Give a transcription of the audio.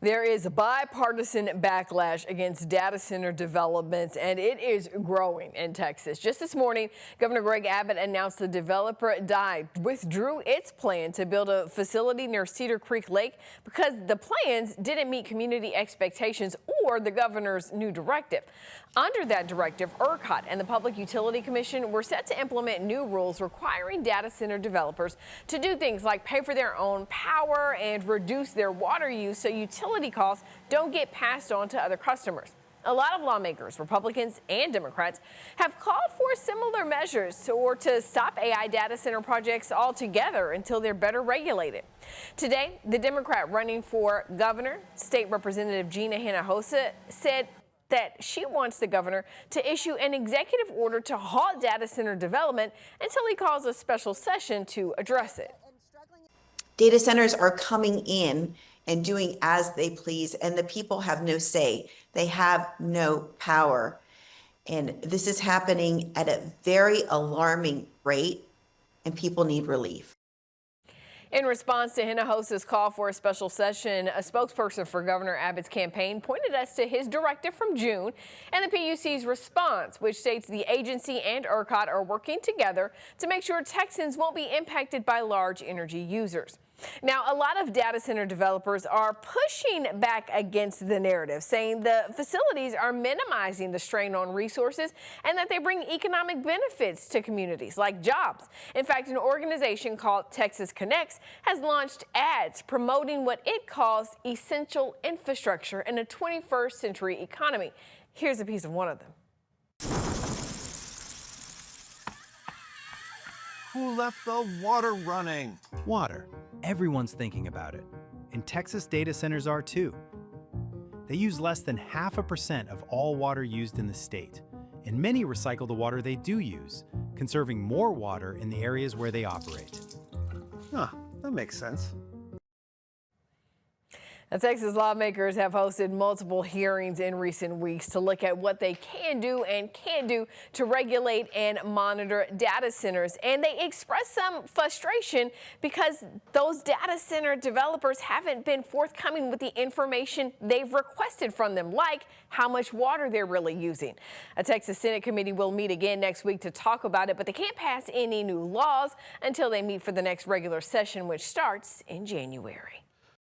There is a bipartisan backlash against data center developments, and it is growing in Texas. Just this morning, Governor Greg Abbott announced the developer withdrew its plan to build a facility near Cedar Creek Lake because the plans didn't meet community expectations or the governor's new directive. Under that directive, ERCOT and the Public Utility Commission were set to implement new rules requiring data center developers to do things like pay for their own power and reduce their water use so utility costs don't get passed on to other customers. A lot of lawmakers, Republicans and Democrats, have called for similar measures or to stop AI data center projects altogether until they're better regulated. Today, the Democrat running for governor, State Representative Gina Hinojosa, said that she wants the governor to issue an executive order to halt data center development until he calls a special session to address it. Data centers are coming in and doing as they please, and the people have no say. They have no power. And this is happening at a very alarming rate, and people need relief. In response to Hinojosa's call for a special session, a spokesperson for Governor Abbott's campaign pointed us to his directive from June and the PUC's response, which states the agency and ERCOT are working together to make sure Texans won't be impacted by large energy users. Now, a lot of data center developers are pushing back against the narrative, saying the facilities are minimizing the strain on resources and that they bring economic benefits to communities like jobs. In fact, an organization called Texas Connects has launched ads promoting what it calls essential infrastructure in a 21st century economy. Here's a piece of one of them. Who left the water running? Water. Everyone's thinking about it. And Texas data centers are too. They use less than 0.5% of all water used in the state. And many recycle the water they do use, conserving more water in the areas where they operate. Huh, that makes sense. Now, Texas lawmakers have hosted multiple hearings in recent weeks to look at what they can do and can't do to regulate and monitor data centers. And they expressed some frustration because those data center developers haven't been forthcoming with the information they've requested from them, like how much water they're really using. A Texas Senate committee will meet again next week to talk about it, but they can't pass any new laws until they meet for the next regular session, which starts in January.